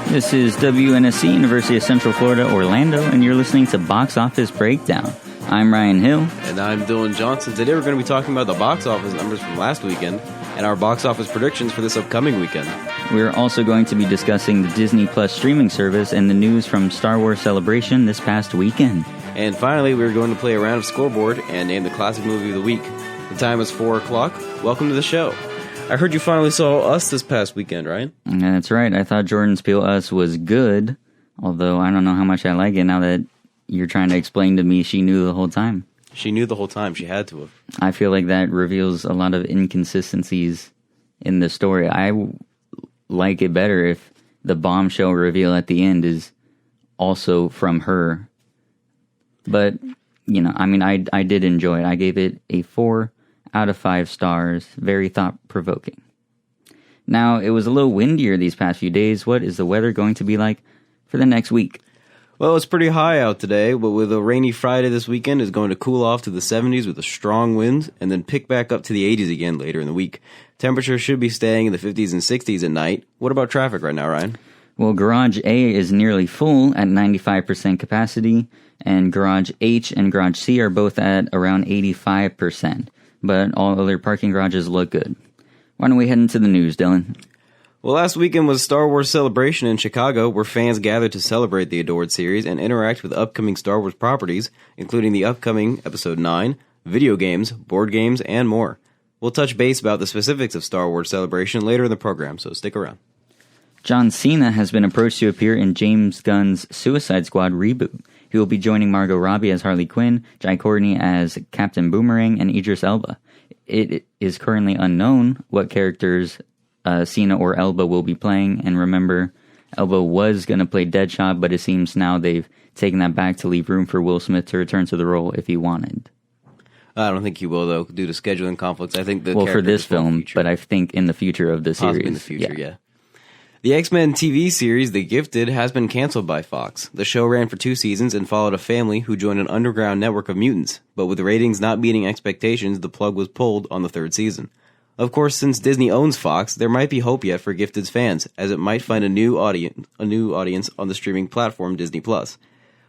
This is WNSC, University of Central Florida, Orlando, and you're listening to Box Office Breakdown. I'm Ryan Hill. And I'm Dylan Johnson. Today we're going to be talking about the box office numbers from last weekend and our box office predictions for this upcoming weekend. We're also going to be discussing the Disney Plus streaming service and the news from Star Wars Celebration this past weekend. And finally, we're going to play a round of scoreboard and name the classic movie of the week. The time is 4 o'clock. Welcome to the show. I heard you finally saw Us this past weekend, right? That's right. I thought Jordan Peele Us was good, although I don't know how much I like it now that you're trying to explain to me she knew the whole time. She knew the whole time. She had to have. I feel like that reveals a lot of inconsistencies in the story. I like it better if the bombshell reveal at the end is also from her. But, you know, I mean, I did enjoy it. I gave it a 4 out of 5 stars. Very thought-provoking. Now, it was a little windier these past few days. What is the weather going to be like for the next week? Well, it's pretty high out today, but with a rainy Friday this weekend, it's going to cool off to the 70s with a strong wind and then pick back up to the 80s again later in the week. Temperatures should be staying in the 50s and 60s at night. What about traffic right now, Ryan? Well, Garage A is nearly full at 95% capacity, and Garage H and Garage C are both at around 85%. But all other parking garages look good. Why don't we head into the news, Dylan? Well, last weekend was Star Wars Celebration in Chicago, where fans gathered to celebrate the adored series and interact with upcoming Star Wars properties, including the upcoming Episode 9, video games, board games, and more. We'll touch base about the specifics of Star Wars Celebration later in the program, so stick around. John Cena has been approached to appear in James Gunn's Suicide Squad reboot. He will be joining Margot Robbie as Harley Quinn, Jai Courtney as Captain Boomerang, and Idris Elba. It is currently unknown what characters Cena or Elba will be playing, and remember, Elba was going to play Deadshot, but it seems now they've taken that back to leave room for Will Smith to return to the role if he wanted. I don't think he will, though, due to scheduling conflicts. I think for this film, but I think in the future of the series. Possibly in the future, yeah. The X-Men TV series, The Gifted, has been canceled by Fox. The show ran for 2 seasons and followed a family who joined an underground network of mutants, but with ratings not meeting expectations, the plug was pulled on the 3rd season. Of course, since Disney owns Fox, there might be hope yet for Gifted's fans, as it might find a new audience on the streaming platform Disney+.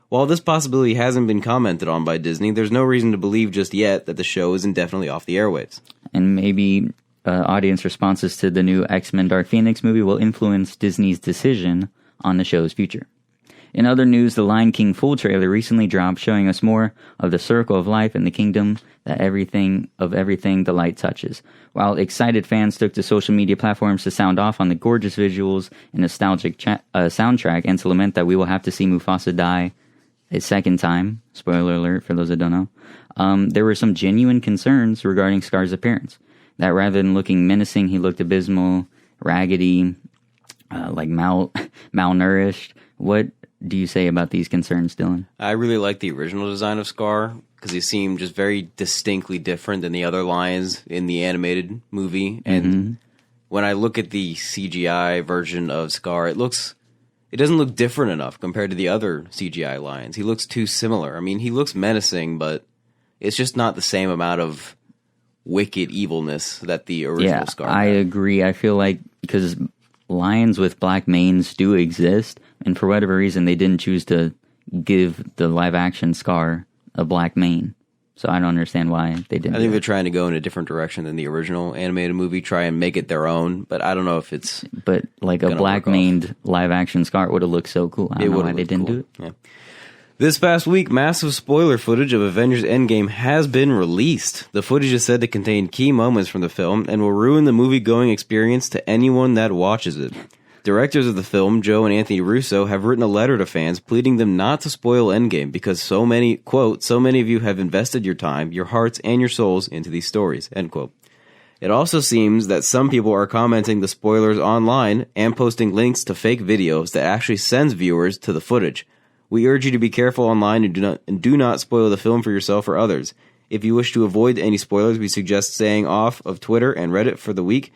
While this possibility hasn't been commented on by Disney, there's no reason to believe just yet that the show is indefinitely off the airwaves. And maybe audience responses to the new X-Men Dark Phoenix movie will influence Disney's decision on the show's future. In other news, the Lion King full trailer recently dropped, showing us more of the circle of life and the kingdom that everything the light touches. While excited fans took to social media platforms to sound off on the gorgeous visuals and nostalgic soundtrack and to lament that we will have to see Mufasa die a second time, spoiler alert for those that don't know, there were some genuine concerns regarding Scar's appearance. That rather than looking menacing, he looked abysmal, raggedy, malnourished. What do you say about these concerns, Dylan? I really like the original design of Scar, because he seemed just very distinctly different than the other lions in the animated movie. And when I look at the CGI version of Scar, it doesn't look different enough compared to the other CGI lions. He looks too similar. I mean, he looks menacing, but it's just not the same amount of wicked evilness that the original Scar had. I agree. I feel like because lions with black manes do exist, and for whatever reason they didn't choose to give the live action Scar a black mane. So I don't understand why they didn't. I think they're trying to go in a different direction than the original animated movie, try and make it their own, but I don't know if it's... But like a black maned live action Scar would have looked so cool. I don't know why they didn't do it. Yeah. This past week, massive spoiler footage of Avengers Endgame has been released. The footage is said to contain key moments from the film and will ruin the movie-going experience to anyone that watches it. Directors of the film, Joe and Anthony Russo, have written a letter to fans pleading them not to spoil Endgame because so many, quote, so many of you have invested your time, your hearts, and your souls into these stories, end quote. It also seems that some people are commenting the spoilers online and posting links to fake videos that actually sends viewers to the footage. We urge you to be careful online and do not spoil the film for yourself or others. If you wish to avoid any spoilers, we suggest staying off of Twitter and Reddit for the week,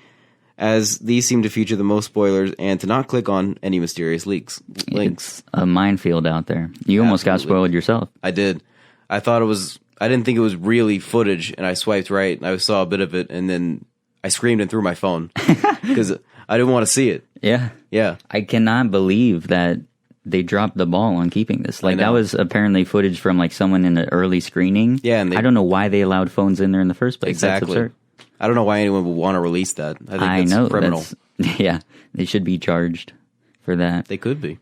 as these seem to feature the most spoilers, and to not click on any mysterious links. It's a minefield out there. You almost got spoiled yourself. I did. I didn't think it was really footage, and I swiped right, and I saw a bit of it, and then I screamed and threw my phone because I didn't want to see it. Yeah. Yeah. I cannot believe that they dropped the ball on keeping this. Like, that was apparently footage from, like, someone in an early screening. Yeah, and I don't know why they allowed phones in there in the first place. Exactly. That's absurd. I don't know why anyone would want to release that. I think that's criminal. Yeah, they should be charged for that. They could be.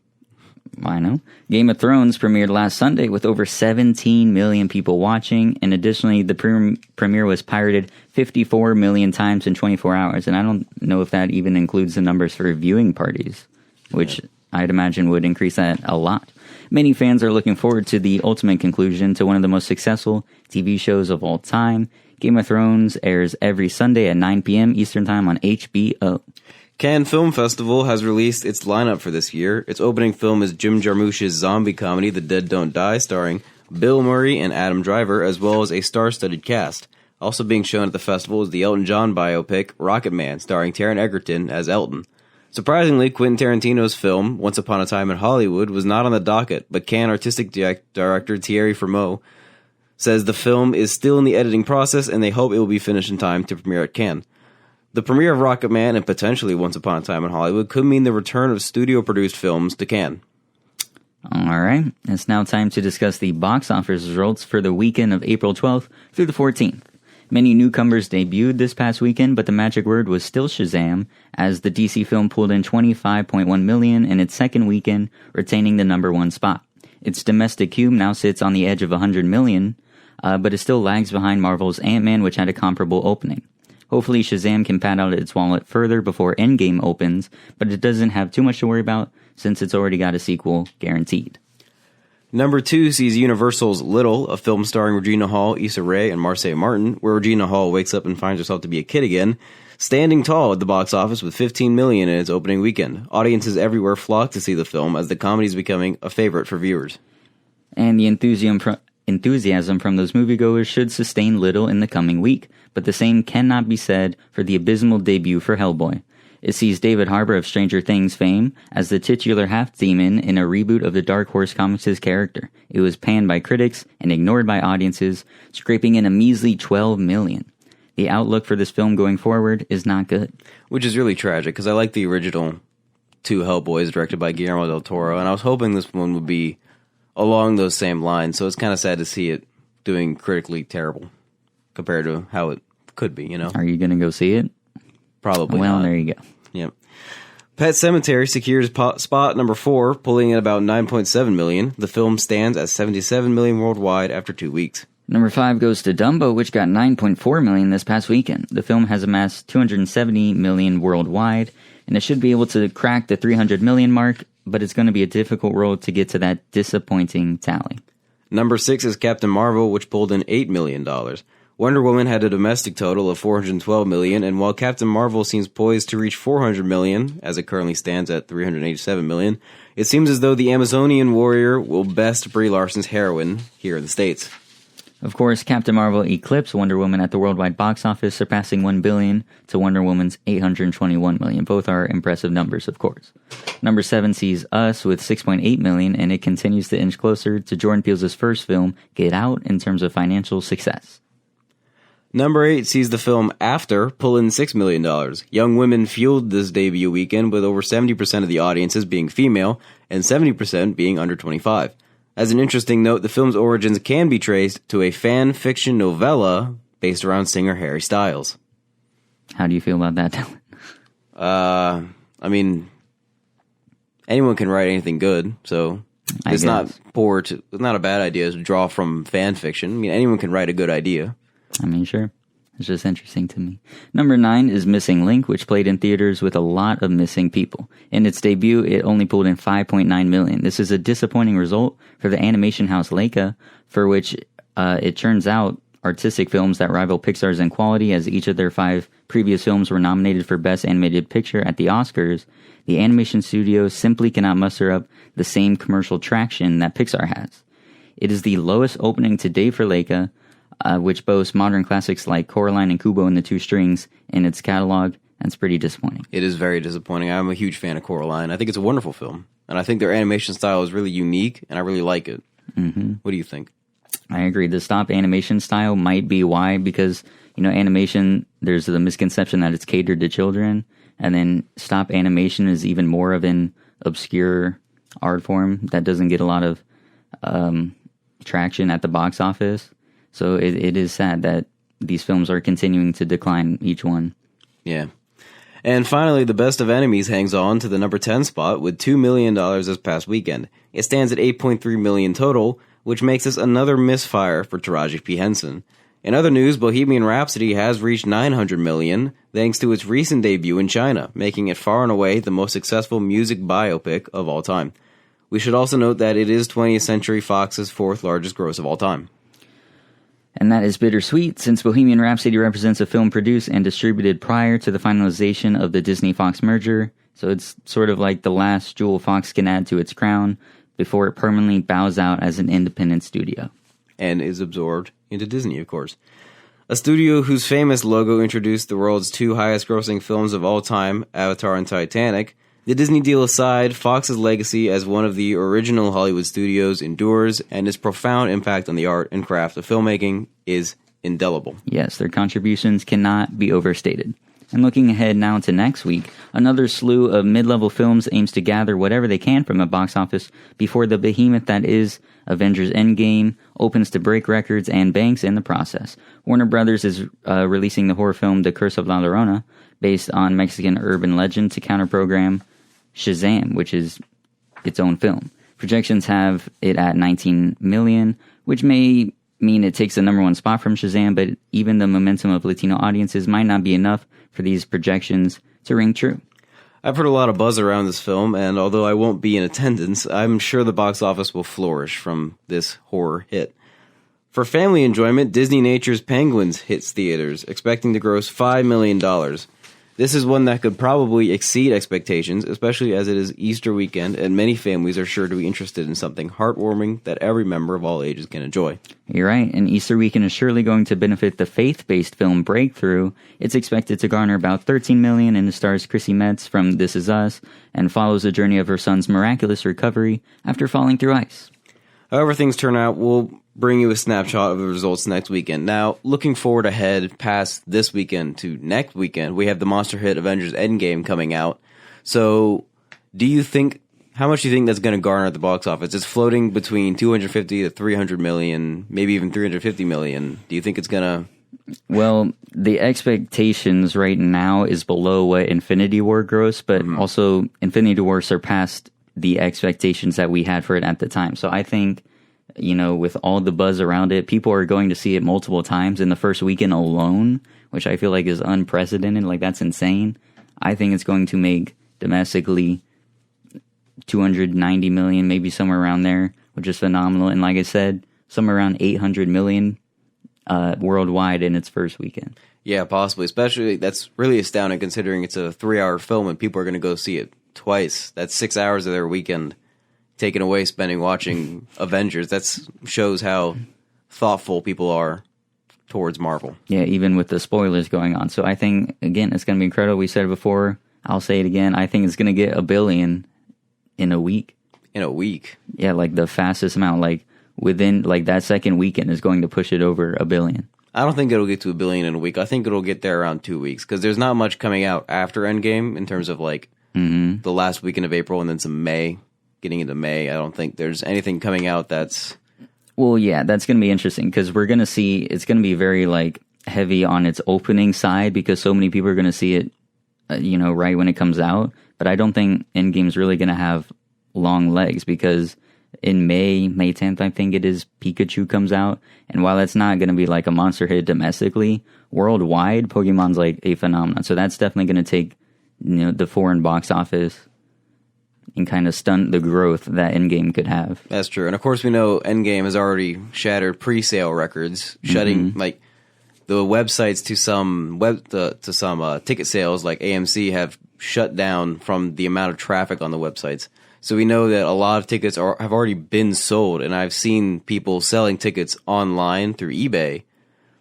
I know. Game of Thrones premiered last Sunday with over 17 million people watching, and additionally, the premiere was pirated 54 million times in 24 hours, and I don't know if that even includes the numbers for viewing parties, which I'd imagine would increase that a lot. Many fans are looking forward to the ultimate conclusion to one of the most successful TV shows of all time. Game of Thrones airs every Sunday at 9 p.m. Eastern Time on HBO. Cannes Film Festival has released its lineup for this year. Its opening film is Jim Jarmusch's zombie comedy The Dead Don't Die, starring Bill Murray and Adam Driver, as well as a star-studded cast. Also being shown at the festival is the Elton John biopic Rocket Man, starring Taron Egerton as Elton. Surprisingly, Quentin Tarantino's film, Once Upon a Time in Hollywood, was not on the docket, but Cannes artistic director Thierry Frémaux says the film is still in the editing process and they hope it will be finished in time to premiere at Cannes. The premiere of Rocket Man and potentially Once Upon a Time in Hollywood could mean the return of studio-produced films to Cannes. All right, it's now time to discuss the box office results for the weekend of April 12th through the 14th. Many newcomers debuted this past weekend, but the magic word was still Shazam, as the DC film pulled in $25.1 million in its second weekend, retaining the number one spot. Its domestic cube now sits on the edge of $100 million, but it still lags behind Marvel's Ant-Man, which had a comparable opening. Hopefully Shazam can pad out its wallet further before Endgame opens, but it doesn't have too much to worry about since it's already got a sequel guaranteed. Number 2 sees Universal's Little, a film starring Regina Hall, Issa Rae, and Marseille Martin, where Regina Hall wakes up and finds herself to be a kid again, standing tall at the box office with $15 million in its opening weekend. Audiences everywhere flock to see the film as the comedy is becoming a favorite for viewers. And the enthusiasm from those moviegoers should sustain Little in the coming week, but the same cannot be said for the abysmal debut for Hellboy. It sees David Harbour of Stranger Things fame as the titular half-demon in a reboot of the Dark Horse Comics' character. It was panned by critics and ignored by audiences, scraping in a measly $12 million. The outlook for this film going forward is not good. Which is really tragic, because I like the original two Hellboys directed by Guillermo del Toro, and I was hoping this one would be along those same lines, so it's kind of sad to see it doing critically terrible compared to how it could be, you know? Are you going to go see it? Probably well, not. There you go. Yep. Pet Sematary secures spot number 4, pulling in about $9.7 million. The film stands at $77 million worldwide after 2 weeks. Number 5 goes to Dumbo, which got $9.4 million this past weekend. The film has amassed $270 million worldwide, and it should be able to crack the $300 million mark, but it's going to be a difficult road to get to that disappointing tally. Number 6 is Captain Marvel, which pulled in $8 million. Wonder Woman had a domestic total of $412 million, and while Captain Marvel seems poised to reach $400 million, as it currently stands at $387 million, it seems as though the Amazonian warrior will best Brie Larson's heroine here in the States. Of course, Captain Marvel eclipsed Wonder Woman at the worldwide box office, surpassing $1 billion to Wonder Woman's $821 million. Both are impressive numbers, of course. Number 7 sees Us with $6.8 million, and it continues to inch closer to Jordan Peele's first film, Get Out, in terms of financial success. Number 8 sees the film After pull in $6 million. Young women fueled this debut weekend, with over 70% of the audiences being female and 70% being under 25. As an interesting note, the film's origins can be traced to a fan fiction novella based around singer Harry Styles. How do you feel about that, Dylan? I mean, anyone can write anything good, so it's not a bad idea to draw from fan fiction. I mean, anyone can write a good idea. I mean, sure. It's just interesting to me. Number 9 is Missing Link, which played in theaters with a lot of missing people. In its debut, it only pulled in $5.9 million. This is a disappointing result for the animation house Leica, for which it turns out artistic films that rival Pixar's in quality, as each of their 5 previous films were nominated for Best Animated Picture at the Oscars. The animation studio simply cannot muster up the same commercial traction that Pixar has. It is the lowest opening to date for Leica, which boasts modern classics like Coraline and Kubo and the Two Strings in its catalog, and it's pretty disappointing. It is very disappointing. I'm a huge fan of Coraline. I think it's a wonderful film, and I think their animation style is really unique, and I really like it. Mm-hmm. What do you think? I agree. The stop animation style might be why, because, animation, there's the misconception that it's catered to children, and then stop animation is even more of an obscure art form that doesn't get a lot of traction at the box office. So it is sad that these films are continuing to decline, each one. Yeah. And finally, The Best of Enemies hangs on to the number 10 spot with $2 million this past weekend. It stands at $8.3 million total, which makes this another misfire for Taraji P. Henson. In other news, Bohemian Rhapsody has reached $900 million thanks to its recent debut in China, making it far and away the most successful music biopic of all time. We should also note that it is 20th Century Fox's fourth largest gross of all time. And that is bittersweet, since Bohemian Rhapsody represents a film produced and distributed prior to the finalization of the Disney-Fox merger, so it's sort of like the last jewel Fox can add to its crown before it permanently bows out as an independent studio. And is absorbed into Disney, of course. A studio whose famous logo introduced the world's two highest-grossing films of all time, Avatar and Titanic. The Disney deal aside, Fox's legacy as one of the original Hollywood studios endures, and its profound impact on the art and craft of filmmaking is indelible. Yes, their contributions cannot be overstated. And looking ahead now to next week, another slew of mid-level films aims to gather whatever they can from the box office before the behemoth that is Avengers Endgame opens to break records and banks in the process. Warner Brothers is releasing the horror film The Curse of La Llorona, based on Mexican urban legend, to counter-program Shazam, which is its own film. Projections have it at 19 million, which may mean it takes the number one spot from Shazam, but even the momentum of Latino audiences might not be enough for these projections to ring true. I've heard a lot of buzz around this film, and although I won't be in attendance, I'm sure the box office will flourish from this horror hit. For family enjoyment, Disney Nature's Penguins hits theaters, expecting to gross $5 million. This is one that could probably exceed expectations, especially as it is Easter weekend, and many families are sure to be interested in something heartwarming that every member of all ages can enjoy. You're right, and Easter weekend is surely going to benefit the faith-based film Breakthrough. It's expected to garner about $13 million, and it stars Chrissy Metz from This Is Us, and follows the journey of her son's miraculous recovery after falling through ice. However things turn out, we'll bring you a snapshot of the results next weekend. Now, looking forward ahead past this weekend to next weekend, we have the monster hit Avengers Endgame coming out. So, how much do you think that's going to garner at the box office? It's floating between 250 to 300 million, maybe even 350 million. Do you think it's going to... Well, the expectations right now is below what Infinity War grossed, but also Infinity War surpassed the expectations that we had for it at the time. So I think, with all the buzz around it, people are going to see it multiple times in the first weekend alone, which I feel like is unprecedented. Like, that's insane. I think it's going to make domestically 290 million, maybe somewhere around there, which is phenomenal. And like I said, somewhere around 800 million worldwide in its first weekend. Yeah, possibly. Especially, that's really astounding considering it's a 3-hour film and people are going to go see it twice. That's 6 hours of their weekend taken away spending watching Avengers. That shows how thoughtful people are towards Marvel. Yeah, even with the spoilers going on. So I think, again, it's going to be incredible. We said it before. I'll say it again. I think it's going to get $1 billion in a week. In a week? Yeah, like the fastest amount. Like within, like that second weekend is going to push it over $1 billion. I don't think it'll get to $1 billion in a week. I think it'll get there around 2 weeks because there's not much coming out after Endgame in terms of like the last weekend of April and then some May, getting into May. I don't think there's anything coming out that's... Well, yeah, that's going to be interesting because we're going to see, it's going to be very like heavy on its opening side because so many people are going to see it, right when it comes out. But I don't think Endgame's really going to have long legs because in May 10th, I think it is, Pikachu comes out. And while it's not going to be like a monster hit domestically, worldwide, Pokemon's like a phenomenon. So that's definitely going to take, the foreign box office and kind of stunt the growth that Endgame could have. That's true. And of course we know Endgame has already shattered pre-sale records, shutting like the websites to some ticket sales like AMC have shut down from the amount of traffic on the websites. So we know that a lot of tickets have already been sold, and I've seen people selling tickets online through eBay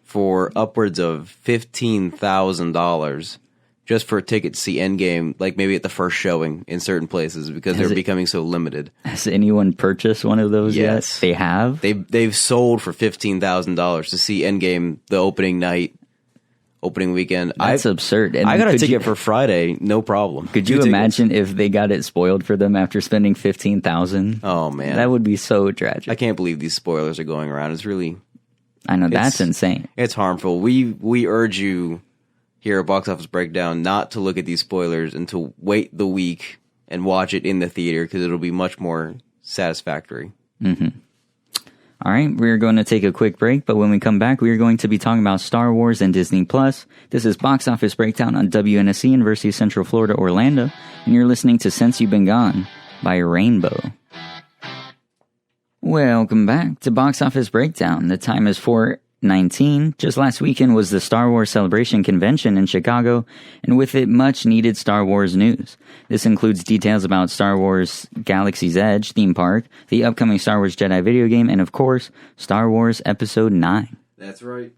for upwards of $15,000 just for a ticket to see Endgame, like maybe at the first showing in certain places because they're becoming so limited. Has anyone purchased one of those Yes. yet? They have? They've sold for $15,000 to see Endgame the opening night, opening weekend. That's absurd. And I got a could ticket you- for Friday, no problem. Could you imagine if they got it spoiled for them after spending $15,000? Oh man, That would be so tragic. I can't believe these spoilers are going around. It's really, I know, that's insane. it's harmful. We urge you here at Box Office Breakdown not to look at these spoilers and to wait the week and watch it in the theater because it'll be much more satisfactory. All right, we're going to take a quick break, but when we come back, we are going to be talking about Star Wars and Disney+. This is Box Office Breakdown on WNSC, University of Central Florida, Orlando, and you're listening to Since You've Been Gone by Rainbow. Welcome back to Box Office Breakdown. The time is 4:19. Just last weekend was the Star Wars Celebration Convention in Chicago, and with it, much needed Star Wars news. This includes details about Star Wars Galaxy's Edge theme park, the upcoming Star Wars Jedi video game, and of course, Star Wars Episode 9. That's right.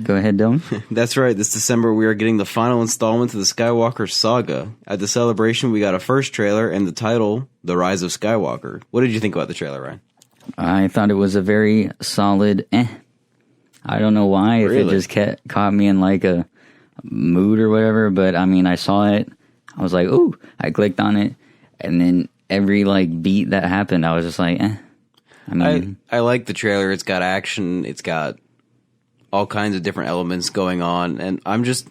Go ahead, Dylan. That's right. This December, we are getting the final installment to the Skywalker saga. At the celebration, we got a first trailer and the title, The Rise of Skywalker. What did you think about the trailer, Ryan? I thought it was a very solid I don't know why, if it Really? just caught me in like a mood or whatever, but I mean, I saw it, I was like, ooh, I clicked on it, and then every like beat that happened, I was just like, I mean, I like the trailer. It's got action. It's got all kinds of different elements going on, and I'm just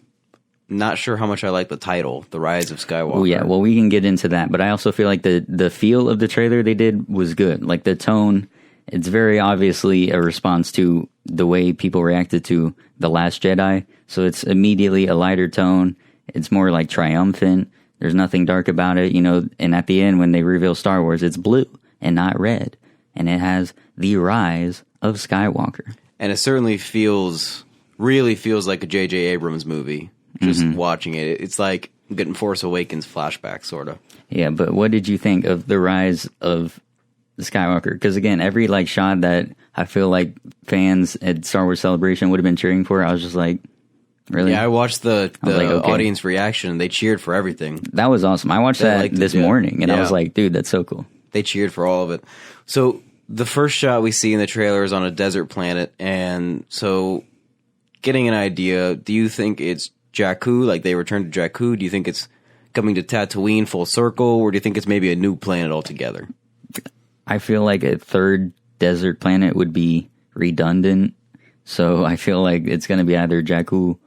not sure how much I like the title, The Rise of Skywalker. oh yeah, well, we can get into that, but I also feel like the feel of the trailer they did was good. Like the tone, it's very obviously a response to the way people reacted to The Last Jedi, so it's immediately a lighter tone. It's more like triumphant. There's nothing dark about it, you know, and at the end when they reveal Star Wars, it's blue and not red, and it has The Rise of Skywalker. And it certainly really feels like a J.J. Abrams movie. Just watching it, it's like getting Force Awakens flashback, sort of. Yeah, but what did you think of the rise of Skywalker? Because again, every like shot that I feel like fans at Star Wars Celebration would have been cheering for, I was just like, really? Yeah, I watched the was like, okay. audience reaction. They cheered for everything. That was awesome. I watched They that liked it, this yeah. morning, and I Yeah. was like, dude, that's so cool. They cheered for all of it. So the first shot we see in the trailer is on a desert planet, and so getting an idea, do you think it's Jakku, like they returned to Jakku? Do you think it's coming to Tatooine full circle, or do you think it's maybe a new planet altogether? I feel like a third desert planet would be redundant, so I feel like it's going to be either Jakku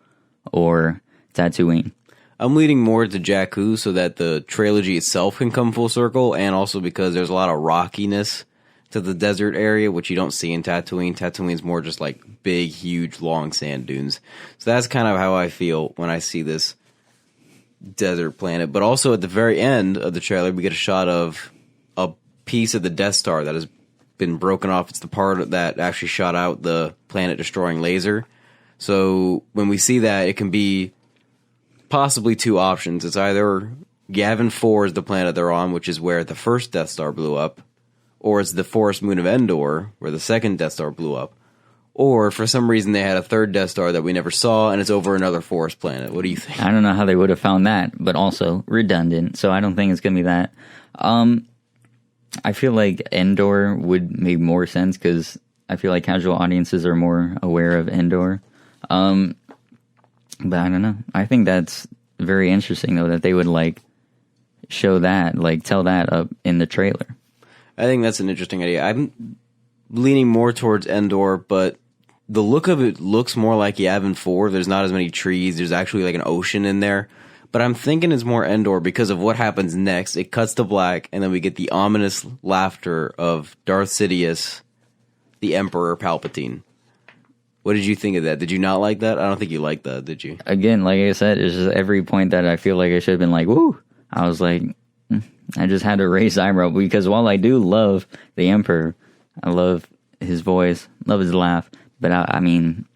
or Tatooine. I'm leaning more to Jakku so that the trilogy itself can come full circle, and also because there's a lot of rockiness to the desert area, which you don't see in Tatooine. Tatooine's more just like big, huge, long sand dunes. So that's kind of how I feel when I see this desert planet. But also at the very end of the trailer, we get a shot of a piece of the Death Star that has been broken off. It's the part that actually shot out the planet-destroying laser. So when we see that, it can be possibly two options. It's either Yavin 4 is the planet they're on, which is where the first Death Star blew up, or it's the forest moon of Endor, where the second Death Star blew up. Or, for some reason, they had a third Death Star that we never saw, and it's over another forest planet. What do you think? I don't know how they would have found that, but also redundant, so I don't think it's going to be that. I feel like Endor would make more sense, because I feel like casual audiences are more aware of Endor. But I don't know. I think that's very interesting, though, that they would, like, show that, like, tell that up in the trailer. I think that's an interesting idea. I'm leaning more towards Endor, but the look of it looks more like Yavin 4. There's not as many trees. There's actually like an ocean in there. But I'm thinking it's more Endor because of what happens next. It cuts to black, and then we get the ominous laughter of Darth Sidious, the Emperor Palpatine. What did you think of that? Did you not like that? I don't think you liked that, did you? Again, like I said, it's just every point that I feel like I should have been like, woo! I was like, I just had to raise eyebrow, because while I do love the Emperor, I love his voice, love his laugh, but I mean,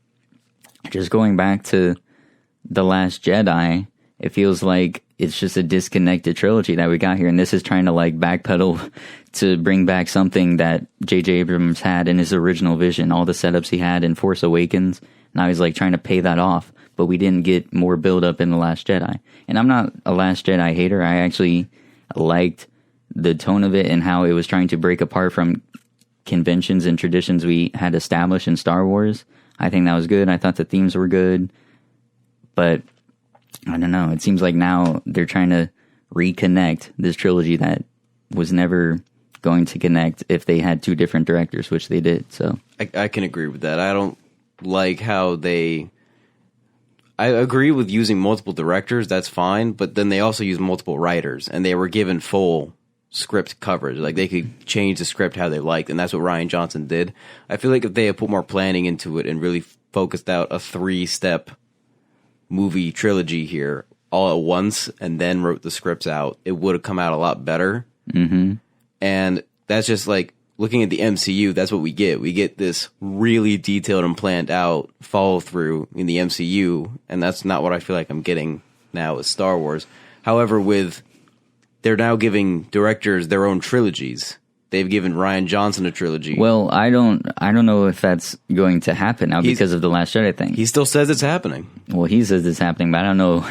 just going back to The Last Jedi, it feels like it's just a disconnected trilogy that we got here, and this is trying to like backpedal to bring back something that J.J. Abrams had in his original vision, all the setups he had in Force Awakens. Now he's like trying to pay that off, but we didn't get more build up in The Last Jedi. And I'm not a Last Jedi hater. I actually liked the tone of it and how it was trying to break apart from conventions and traditions we had established in Star Wars. I think that was good. I thought the themes were good, but I don't know. It seems like now they're trying to reconnect this trilogy that was never going to connect if they had two different directors, which they did. So I can agree with that. I don't like how I agree with using multiple directors. That's fine. But then they also use multiple writers, and they were given full script coverage. Like, they could change the script how they liked, and that's what Rian Johnson did. I feel like if they had put more planning into it and really focused out a 3-step movie trilogy here all at once and then wrote the scripts out, it would have come out a lot better. Mm-hmm. And that's just like looking at the MCU. That's what we get. We get this really detailed and planned out follow through in the MCU, and that's not what I feel like I'm getting now with Star Wars. However, they're now giving directors their own trilogies. They've given Rian Johnson a trilogy. Well, I don't know if that's going to happen now because of the Last Jedi thing. He still says it's happening. Well, he says it's happening, but I don't know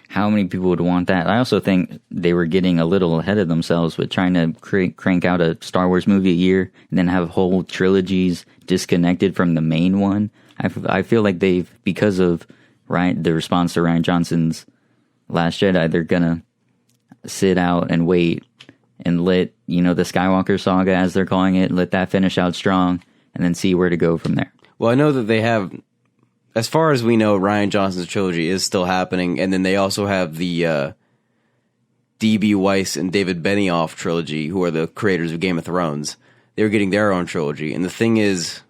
how many people would want that. I also think they were getting a little ahead of themselves with trying to crank out a Star Wars movie a year and then have whole trilogies disconnected from the main one. I feel like because of the response to Rian Johnson's Last Jedi, they're gonna sit out and wait and let the Skywalker saga, as they're calling it, let that finish out strong and then see where to go from there. Well, I know that they have, as far as we know, Rian Johnson's trilogy is still happening, and then they also have the D.B. Weiss and David Benioff trilogy, who are the creators of Game of Thrones. They're getting their own trilogy, and the thing is,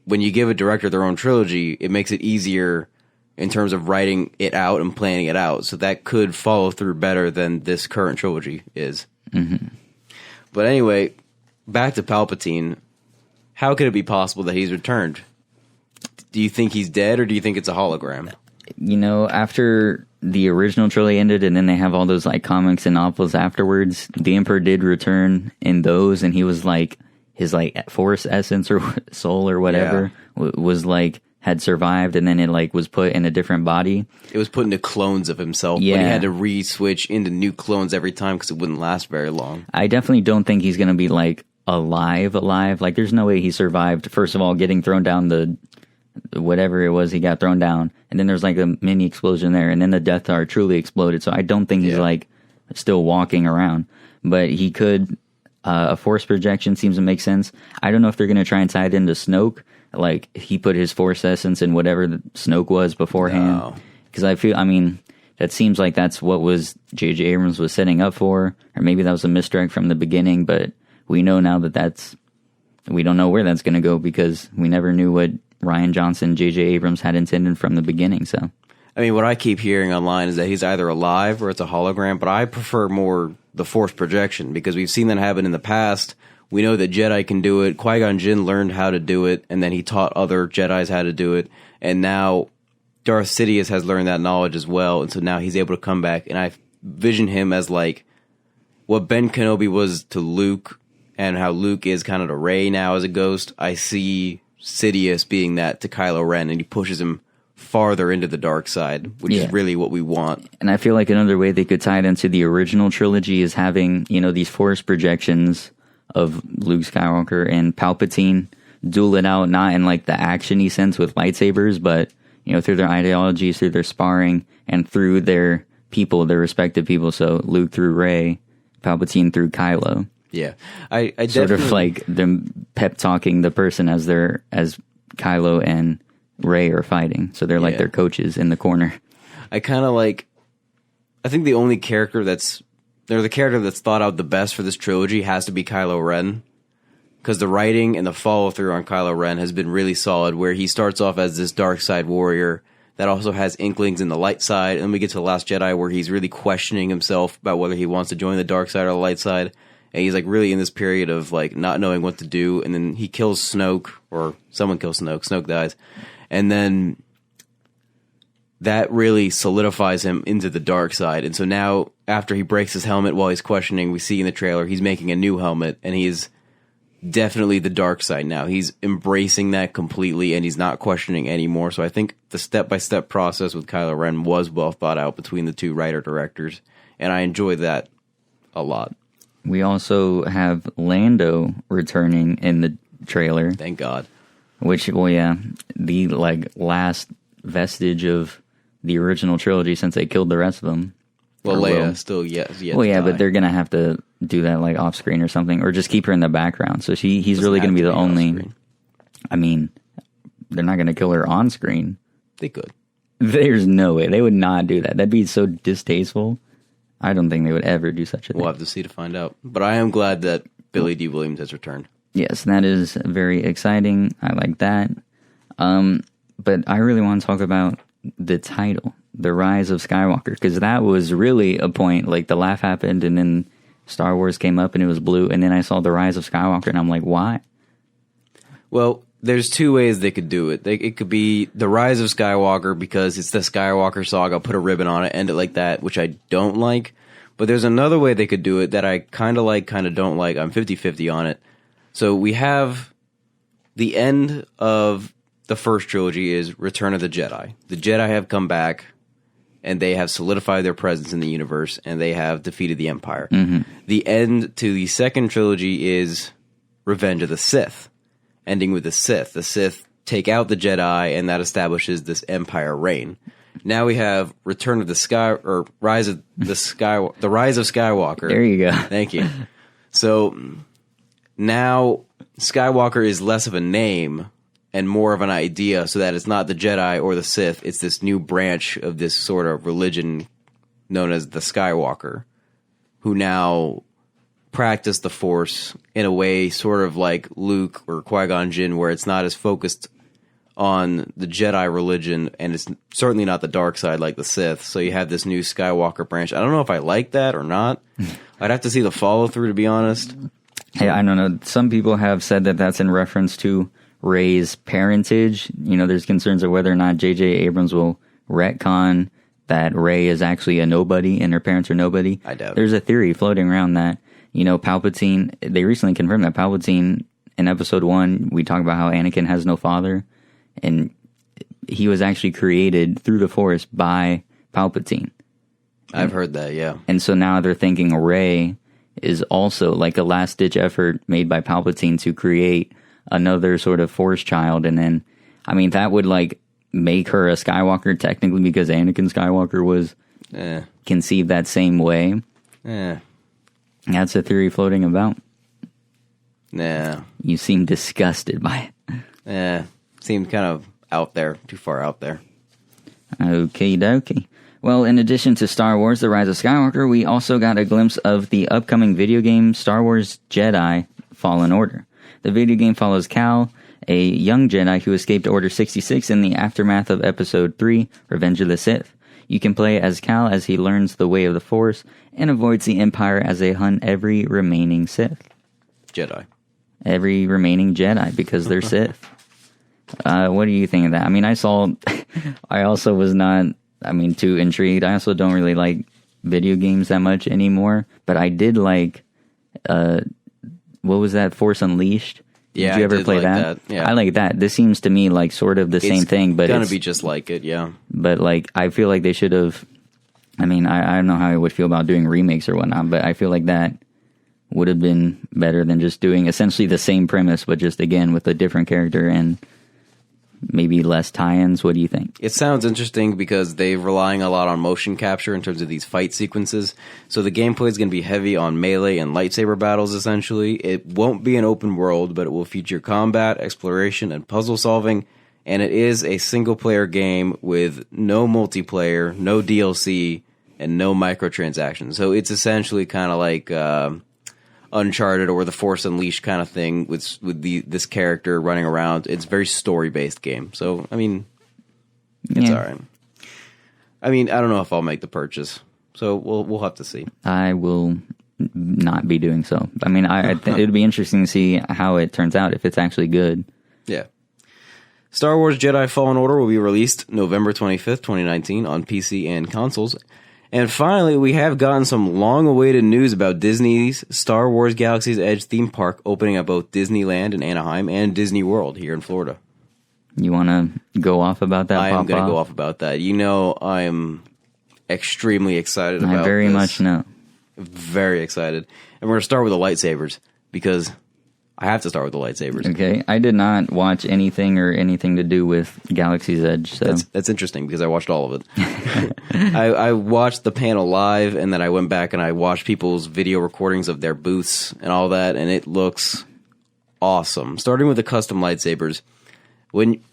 when you give a director their own trilogy, it makes it easier in terms of writing it out and planning it out, so that could follow through better than this current trilogy is. Mm-hmm. But anyway, back to Palpatine. How could it be possible that he's returned? Do you think he's dead, or do you think it's a hologram? After the original trilogy ended, and then they have all those comics and novels afterwards, the Emperor did return in those, and he was his Force essence or soul or whatever was had survived, and then it was put in a different body. It was put into clones of himself, but he had to re-switch into new clones every time because it wouldn't last very long. I definitely don't think he's going to be alive. There's no way he survived, first of all, getting thrown down the whatever it was he got thrown down, and then there's a mini explosion there, and then the Death Star truly exploded. So I don't think he's still walking around, but he could. A force projection seems to make sense. I don't know if they're going to try and tie it into Snoke, he put his Force essence in whatever Snoke was beforehand. Because that seems like that's what was J.J. Abrams was setting up for, or maybe that was a misdirect from the beginning. But we know now we don't know where that's going to go because we never knew what Rian Johnson, J.J. Abrams had intended from the beginning. So, what I keep hearing online is that he's either alive or it's a hologram, but I prefer more the Force projection because we've seen that happen in the past. We know that Jedi can do it. Qui-Gon Jinn learned how to do it, and then he taught other Jedis how to do it. And now Darth Sidious has learned that knowledge as well, and so now he's able to come back. And I vision him as what Ben Kenobi was to Luke, and how Luke is kind of to Rey now as a ghost. I see Sidious being that to Kylo Ren, and he pushes him farther into the dark side, which is really what we want. And I feel like another way they could tie it into the original trilogy is having, these Force projections of Luke Skywalker and Palpatine duel it out, not in the action-y sense with lightsabers, but through their ideologies, through their sparring, and through their respective people. So Luke through Rey, Palpatine through Kylo. Yeah, I sort of them pep talking the person as Kylo and Rey are fighting. So they're their coaches in the corner. I kind of I think the only character that's thought out the best for this trilogy has to be Kylo Ren, because the writing and the follow-through on Kylo Ren has been really solid, where he starts off as this dark side warrior that also has inklings in the light side, and then we get to The Last Jedi where he's really questioning himself about whether he wants to join the dark side or the light side, and he's really in this period of not knowing what to do, and then he kills Snoke, or someone kills Snoke dies, and then that really solidifies him into the dark side. And so now after he breaks his helmet while he's questioning, we see in the trailer he's making a new helmet, and he's definitely the dark side now. He's embracing that completely, and he's not questioning anymore. So I think the step-by-step process with Kylo Ren was well thought out between the two writer-directors, and I enjoyed that a lot. We also have Lando returning in the trailer. Thank God. Which, well, yeah, the last vestige of the original trilogy since they killed the rest of them. Well, Leia still yet. Well, yeah, to die. but they're gonna have to do that off screen or something, or just keep her in the background. So he's Doesn't really gonna have be to the only. off-screen. I mean, they're not gonna kill her on screen. They could. There's no way they would not do that. That'd be so distasteful. I don't think they would ever do such a thing. We'll have to see to find out. But I am glad that Billy D. Williams has returned. Yes, that is very exciting. I like that. But I really want to talk about the title, The Rise of Skywalker, because that was really a point. Like, the laugh happened, and then Star Wars came up, and it was blue, and then I saw The Rise of Skywalker, and I'm like, why? Well, there's two ways they could do it. It could be The Rise of Skywalker because it's the Skywalker saga, put a ribbon on it, end it like that, which I don't like. But there's another way they could do it that I kind of like, kind of don't like. I'm 50-50 on it. So we have the end of the first trilogy is Return of the Jedi. The Jedi have come back, and they have solidified their presence in the universe, and they have defeated the Empire. Mm-hmm. The end to the second trilogy is Revenge of the Sith, ending with the Sith. The Sith take out the Jedi, and that establishes this Empire reign. Now we have Return of the Sky, or Rise of the Sky, the Rise of Skywalker. There you go. Thank you. So now Skywalker is less of a name and more of an idea, so that it's not the Jedi or the Sith. It's this new branch of this sort of religion known as the Skywalker, who now practice the Force in a way sort of like Luke or Qui-Gon Jinn, where it's not as focused on the Jedi religion, and it's certainly not the dark side like the Sith. So you have this new Skywalker branch. I don't know if I like that or not. I'd have to see the follow-through, to be honest. Hey, I don't know. Some people have said that that's in reference to Rey's parentage. You know, there's concerns of whether or not J.J. Abrams will retcon that Rey is actually a nobody and her parents are nobody. I doubt it. There's a theory floating around that, you know, Palpatine, they recently confirmed that Palpatine, in episode 1, we talk about how Anakin has no father, and he was actually created through the Force by Palpatine. I've heard that, yeah. And so now they're thinking Rey is also like a last-ditch effort made by Palpatine to create another sort of Force child. And then, I mean, that would like make her a Skywalker technically, because Anakin Skywalker was conceived that same way. That's a theory floating about. Nah. You seem disgusted by it. Seemed kind of out there, too far out there. Okie dokie. Well, in addition to Star Wars The Rise of Skywalker, we also got a glimpse of the upcoming video game Star Wars Jedi Fallen Order. The video game follows Cal, a young Jedi who escaped Order 66 in the aftermath of Episode 3, Revenge of the Sith. You can play as Cal as he learns the way of the Force and avoids the Empire as they hunt every remaining Sith. Jedi. Every remaining Jedi, because they're Sith. What do you think of that? I mean, I also was not, too intrigued. I also don't really like video games that much anymore, but I did like, what was that, Force Unleashed? Yeah, did you ever play like that? Yeah. I like that. This seems to me like sort of the same thing, but it's gonna be just like it, yeah. But like, I feel like they should have, I don't know how I would feel about doing remakes or whatnot, but I feel like that would have been better than just doing essentially the same premise, but just again with a different character and maybe less tie-ins. What do you think? It sounds interesting because they're relying a lot on motion capture in terms of these fight sequences. So the gameplay is going to be heavy on melee and lightsaber battles, essentially. It won't be an open world, but it will feature combat, exploration, and puzzle solving. And it is a single-player game with no multiplayer, no DLC, and no microtransactions. So it's essentially kind of like Uncharted or the Force Unleashed kind of thing with this character running around. It's a very story-based game. So, it's all right. I don't know if I'll make the purchase. So we'll have to see. I will not be doing so. I think it'd be interesting to see how it turns out, if it's actually good. Yeah. Star Wars Jedi Fallen Order will be released November 25th, 2019 on PC and consoles. And finally, we have gotten some long-awaited news about Disney's Star Wars Galaxy's Edge theme park opening at both Disneyland in Anaheim and Disney World here in Florida. You want to go off about that? I am going to go off about that. You know, I am extremely excited about this. I very much know. Very excited. And we're going to start with the lightsabers because I have to start with the lightsabers. Okay. I did not watch anything to do with Galaxy's Edge. So that's interesting because I watched all of it. I watched the panel live, and then I went back and I watched people's video recordings of their booths and all that, and it looks awesome. Starting with the custom lightsabers.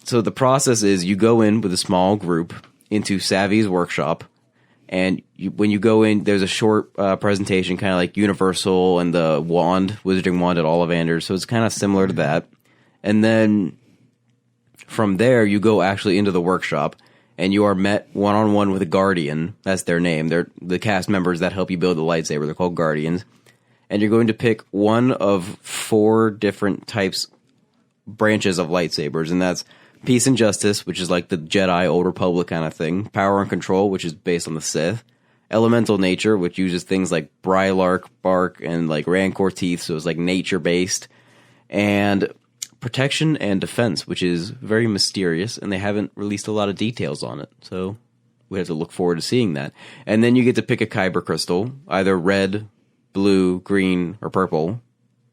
So the process is you go in with a small group into Savvy's workshop, and when you go in, there's a short presentation, kind of like Universal and the Wizarding Wand at Ollivanders, so it's kind of similar to that. And then from there, you go actually into the workshop, and you are met one-on-one with a Guardian. That's their name. They're the cast members that help you build the lightsaber. They're called Guardians. And you're going to pick one of 4 different branches of lightsabers, and that's Peace and Justice, which is like the Jedi Old Republic kind of thing. Power and Control, which is based on the Sith. Elemental Nature, which uses things like Brylark bark and like Rancor teeth, so it's like nature based. And Protection and Defense, which is very mysterious, and they haven't released a lot of details on it, so we have to look forward to seeing that. And then you get to pick a Kyber crystal, either red, blue, green, or purple.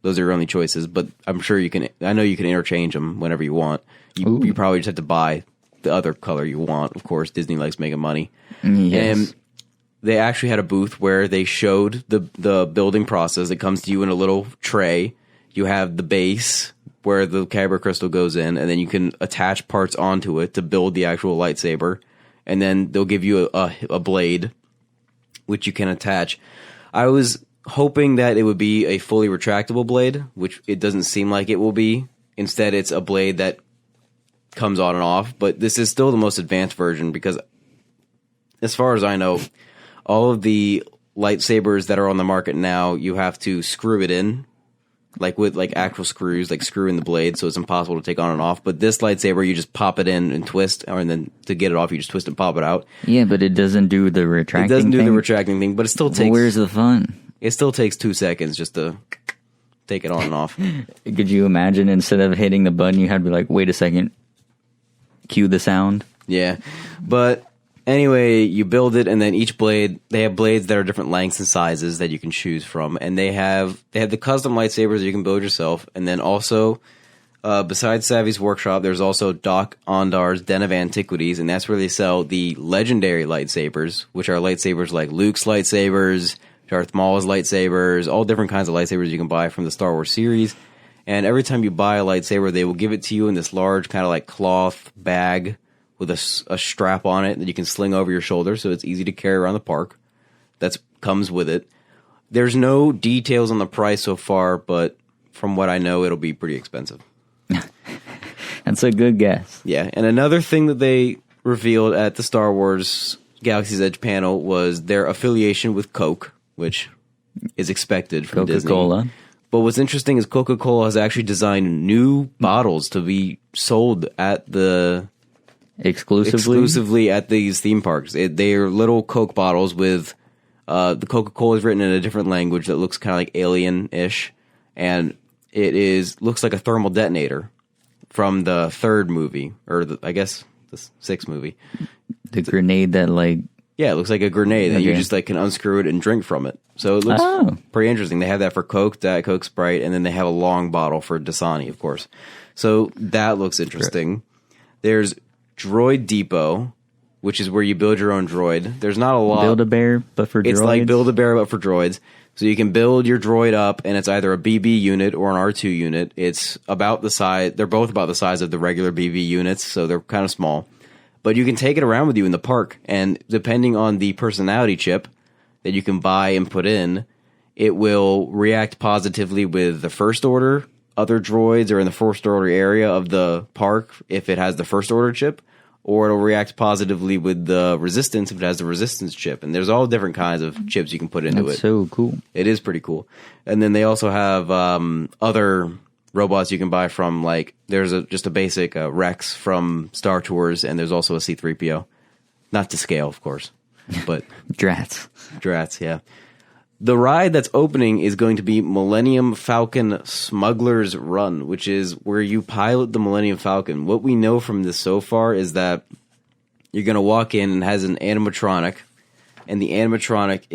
Those are your only choices, but I'm sure I know you can interchange them whenever you want. You probably just have to buy the other color you want. Of course, Disney likes making money. Yes. And they actually had a booth where they showed the building process. It comes to you in a little tray. You have the base where the Kyber crystal goes in, and then you can attach parts onto it to build the actual lightsaber. And then they'll give you a blade, which you can attach. I was hoping that it would be a fully retractable blade, which it doesn't seem like it will be. Instead, it's a blade that comes on and off, but this is still the most advanced version because as far as I know, all of the lightsabers that are on the market now, you have to screw it in, like with like actual screws, like screw in the blade, so it's impossible to take on and off. But this lightsaber, you just pop it in and twist, and then to get it off, you just twist and pop it out. Yeah, but it doesn't do the retracting thing. It doesn't do the retracting thing, but it still takes... Well, where's the fun? It still takes 2 seconds just to take it on and off. Could you imagine instead of hitting the button, you had to be like, wait a second, cue the sound? Yeah. But anyway, you build it, and then each blade, they have blades that are different lengths and sizes that you can choose from. And they have the custom lightsabers that you can build yourself. And then also, besides Savvy's Workshop, there's also Doc Ondar's Den of Antiquities, and that's where they sell the legendary lightsabers, which are lightsabers like Luke's lightsabers, Darth Maul's lightsabers, all different kinds of lightsabers you can buy from the Star Wars series. And every time you buy a lightsaber, they will give it to you in this large kind of like cloth bag with a strap on it that you can sling over your shoulder, so it's easy to carry around the park. That comes with it. There's no details on the price so far, but from what I know, it'll be pretty expensive. That's a good guess. Yeah, and another thing that they revealed at the Star Wars Galaxy's Edge panel was their affiliation with Coke, which is expected from Coca-Cola. Disney. But what's interesting is Coca-Cola has actually designed new bottles to be sold at exclusively at these theme parks. They are little Coke bottles with the Coca-Cola is written in a different language that looks kind of like alien-ish, and it looks like a thermal detonator from the 3rd movie, or I guess the 6th movie. The grenade that like... Yeah, it looks like a grenade, and you just like can unscrew it and drink from it. So it looks pretty interesting. They have that for Coke, Diet Coke, Sprite, and then they have a long bottle for Dasani, of course. So that looks interesting. There's Droid Depot, which is where you build your own droid. There's not a lot. Build-A-Bear, but for droids? It's like Build-A-Bear, but for droids. So you can build your droid up, and it's either a BB unit or an R2 unit. It's about the size. They're both about the size of the regular BB units, so they're kind of small. But you can take it around with you in the park, and depending on the personality chip that you can buy and put in, it will react positively with the First Order, other droids, or in the First Order area of the park if it has the First Order chip, or it'll react positively with the Resistance if it has the Resistance chip. And there's all different kinds of chips you can put into it. That's so cool. It is pretty cool. And then they also have other robots you can buy from, like, there's just a basic Rex from Star Tours, and there's also a C-3PO. Not to scale, of course. but Drats. drats, yeah. The ride that's opening is going to be Millennium Falcon Smuggler's Run, which is where you pilot the Millennium Falcon. What we know from this so far is that you're going to walk in and it has an animatronic, and the animatronics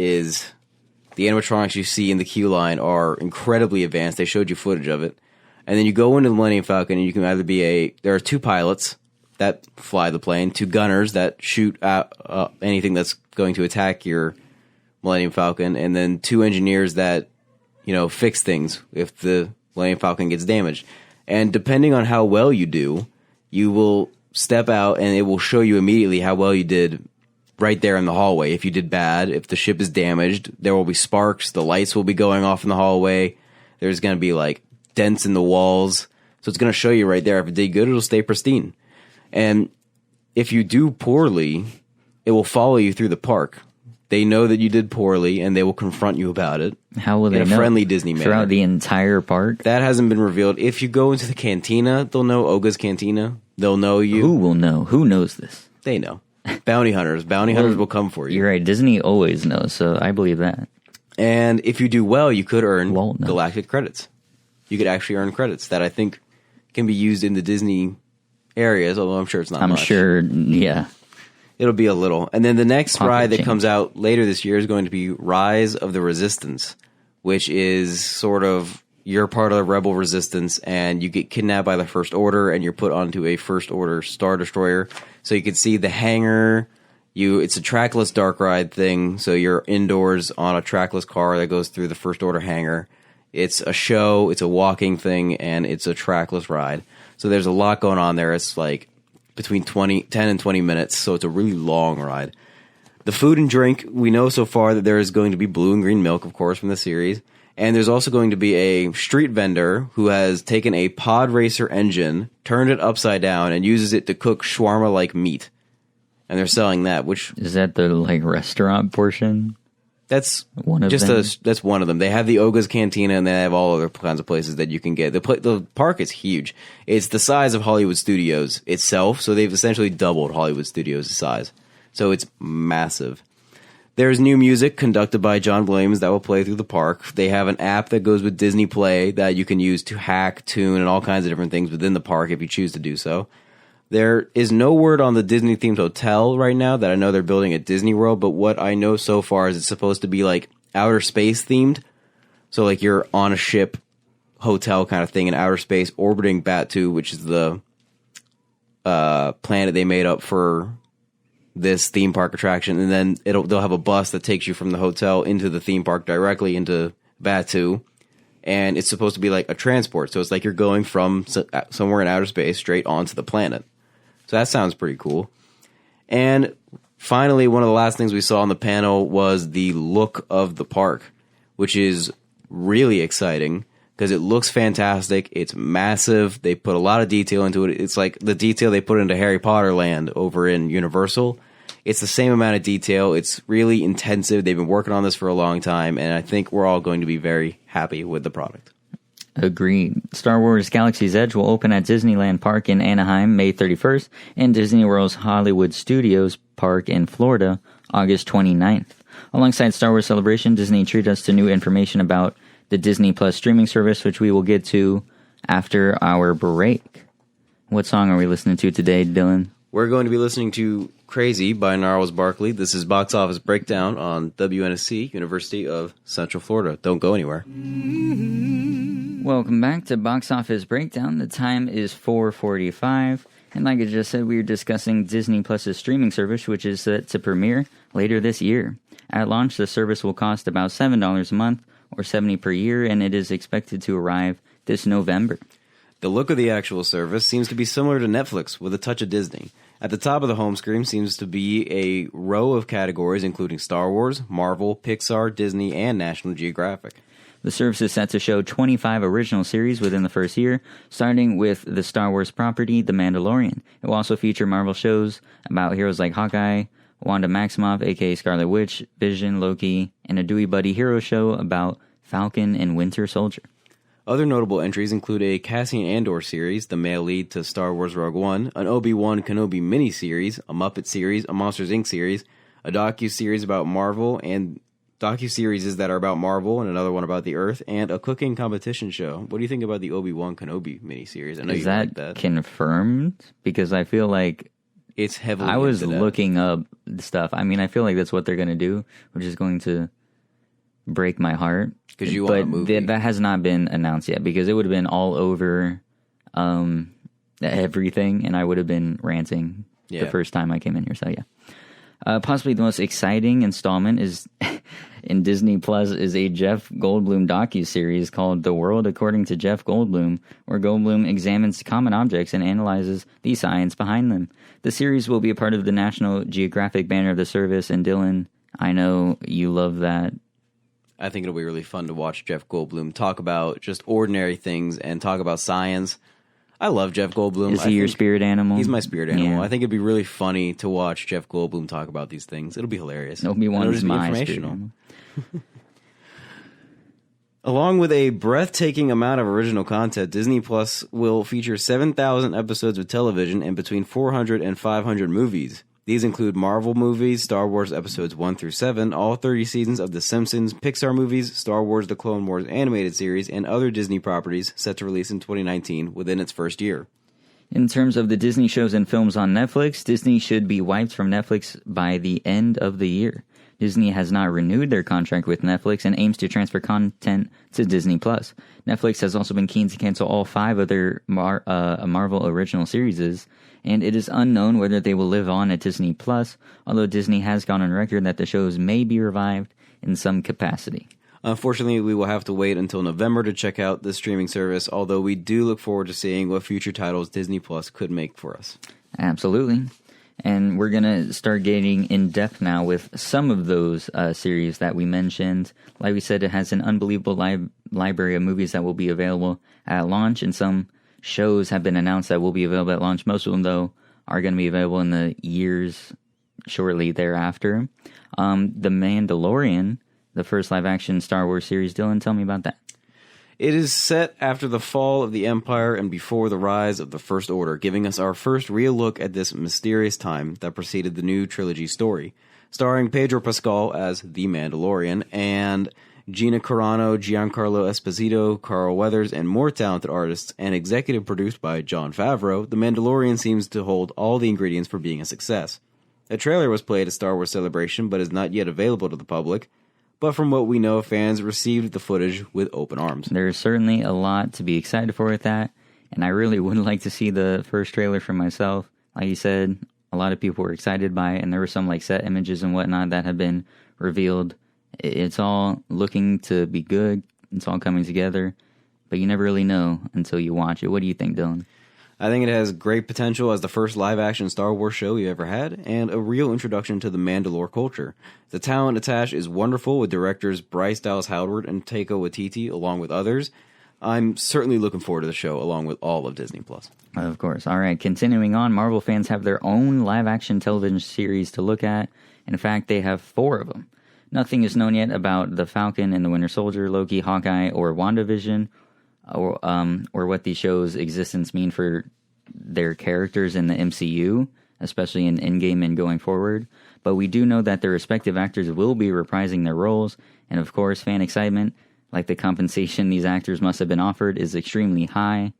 you see in the queue line are incredibly advanced. They showed you footage of it. And then you go into the Millennium Falcon, and you can either be there are 2 pilots that fly the plane, 2 gunners that shoot at anything that's going to attack your Millennium Falcon, and then 2 engineers that, fix things if the Millennium Falcon gets damaged. And depending on how well you do, you will step out and it will show you immediately how well you did right there in the hallway. If you did bad, if the ship is damaged, there will be sparks, the lights will be going off in the hallway, there's going to be like dents in the walls. So it's going to show you right there. If it did good, it'll stay pristine. And if you do poorly, it will follow you through the park. They know that you did poorly, and they will confront you about it. How will they know? In a friendly Disney manner. Throughout the entire park? That hasn't been revealed. If you go into the cantina, they'll know Oga's Cantina. They'll know you. Who will know? Who knows this? They know. Bounty hunters. Bounty hunters will come for you. You're right. Disney always knows, so I believe that. And if you do well, you could earn Walt knows. galactic credits. You could actually earn credits that I think can be used in the Disney areas, although I'm sure it's not much. I'm sure, yeah. It'll be a little. And then the next Pocket ride that change. comes out later this year is going to be Rise of the Resistance, which is sort of you're part of the Rebel Resistance and you get kidnapped by the First Order and you're put onto a First Order Star Destroyer. So you can see the hangar. It's a trackless dark ride thing. So you're indoors on a trackless car that goes through the First Order hangar. It's a show, it's a walking thing, and it's a trackless ride. So there's a lot going on there. It's like between 10 and 20 minutes, so it's a really long ride. The food and drink, we know so far that there is going to be blue and green milk, of course, from the series. And there's also going to be a street vendor who has taken a pod racer engine, turned it upside down, and uses it to cook shawarma-like meat. And they're selling that, which... Is that the, restaurant portion? That's one of them. That's one of them. They have the Oga's Cantina, and they have all other kinds of places that you can get. The park is huge. It's the size of Hollywood Studios itself, so they've essentially doubled Hollywood Studios' size. So it's massive. There's new music conducted by John Williams that will play through the park. They have an app that goes with Disney Play that you can use to hack, tune, and all kinds of different things within the park if you choose to do so. There is no word on the Disney-themed hotel right now that I know they're building at Disney World, but what I know so far is it's supposed to be outer space themed. So you're on a ship hotel kind of thing in outer space orbiting Batu, which is the planet they made up for this theme park attraction. And then they'll have a bus that takes you from the hotel into the theme park directly into Batu. And it's supposed to be like a transport. So it's like you're going from somewhere in outer space straight onto the planet. So that sounds pretty cool. And finally, one of the last things we saw on the panel was the look of the park, which is really exciting because it looks fantastic. It's massive. They put a lot of detail into it. It's like the detail they put into Harry Potter Land over in Universal. It's the same amount of detail. It's really intensive. They've been working on this for a long time, and I think we're all going to be very happy with the product. Agreed. Star Wars Galaxy's Edge will open at Disneyland Park in Anaheim May 31st and Disney World's Hollywood Studios Park in Florida August 29th. Alongside Star Wars Celebration, Disney treated us to new information about the Disney Plus streaming service, which we will get to after our break. What song are we listening to today, Dylan? We're going to be listening to Crazy by Gnarls Barkley. This is Box Office Breakdown on WNSC, University of Central Florida. Don't go anywhere. Welcome back to Box Office Breakdown. The time is 4:45, and like I just said, we are discussing Disney Plus's streaming service, which is set to premiere later this year. At launch, the service will cost about $7 a month, or $70 per year, and it is expected to arrive this November. The look of the actual service seems to be similar to Netflix, with a touch of Disney. At the top of the home screen seems to be a row of categories including Star Wars, Marvel, Pixar, Disney, and National Geographic. The service is set to show 25 original series within the first year, starting with the Star Wars property, The Mandalorian. It will also feature Marvel shows about heroes like Hawkeye, Wanda Maximoff, aka Scarlet Witch, Vision, Loki, and a Dewey Buddy hero show about Falcon and Winter Soldier. Other notable entries include a Cassian Andor series, the male lead to Star Wars Rogue One, an Obi-Wan Kenobi miniseries, a Muppet series, a Monsters, Inc. series, a docuseries about Marvel, and docuseries that are about Marvel, and another one about the Earth, and a cooking competition show. What do you think about the Obi-Wan Kenobi miniseries? I know Is you that like that. confirmed? Because I feel like It's heavily. I was hinted at. looking up stuff. I mean, I feel like that's what they're going to do, which is going to break my heart. 'Cause you want a movie. That has not been announced yet, because it would have been all over everything, and I would have been ranting Yeah. the first time I came in here. So yeah. Possibly the most exciting installment is in Disney Plus is a Jeff Goldblum docuseries called The World According to Jeff Goldblum, where Goldblum examines common objects and analyzes the science behind them. The series will be a part of the National Geographic banner of the service, and Dylan, I know you love that. I think it'll be really fun to watch Jeff Goldblum talk about just ordinary things and talk about science. I love Jeff Goldblum. Is he your spirit animal? He's my spirit animal. Yeah. I think it'd be really funny to watch Jeff Goldblum talk about these things. It'll be hilarious. Obi-Wan It'll is just be my spirit informational. animal. Along with a breathtaking amount of original content, Disney Plus will feature 7,000 episodes of television and between 400 and 500 movies. These include Marvel movies, Star Wars episodes 1 through 7, all 30 seasons of The Simpsons, Pixar movies, Star Wars The Clone Wars animated series, and other Disney properties set to release in 2019 within its first year. In terms of the Disney shows and films on Netflix, Disney should be wiped from Netflix by the end of the year. Disney has not renewed their contract with Netflix and aims to transfer content to Disney+. Netflix has also been keen to cancel all 5 of their Marvel original series, and it is unknown whether they will live on at Disney+, although Disney has gone on record that the shows may be revived in some capacity. Unfortunately, we will have to wait until November to check out the streaming service, although we do look forward to seeing what future titles Disney Plus could make for us. Absolutely. And we're going to start getting in depth now with some of those series that we mentioned. Like we said, it has an unbelievable library of movies that will be available at launch, and some shows have been announced that will be available at launch. Most of them, though, are going to be available in the years shortly thereafter. The Mandalorian, the first live-action Star Wars series. Dylan, tell me about that. It is set after the fall of the Empire and before the rise of the First Order, giving us our first real look at this mysterious time that preceded the new trilogy story. Starring Pedro Pascal as the Mandalorian and Gina Carano, Giancarlo Esposito, Carl Weathers, and more talented artists, and executive produced by Jon Favreau, The Mandalorian seems to hold all the ingredients for being a success. A trailer was played at Star Wars Celebration but is not yet available to the public. But from what we know, fans received the footage with open arms. There's certainly a lot to be excited for with that, and I really would like to see the first trailer for myself. Like you said, a lot of people were excited by it, and there were some like set images and whatnot that have been revealed. It's all looking to be good. It's all coming together, but you never really know until you watch it. What do you think, Dylan? I think it has great potential as the first live-action Star Wars show we ever had, and a real introduction to the Mandalore culture. The talent attached is wonderful with directors Bryce Dallas Howard and Taika Waititi, along with others. I'm certainly looking forward to the show, along with all of Disney+. Of course. All right, continuing on, Marvel fans have their own live-action television series to look at. In fact, they have 4 of them. Nothing is known yet about the Falcon and the Winter Soldier, Loki, Hawkeye, or WandaVision, or what these shows' existence mean for their characters in the MCU, especially in Endgame and going forward. But we do know that their respective actors will be reprising their roles, and of course, fan excitement, like the compensation these actors must have been offered, is extremely high.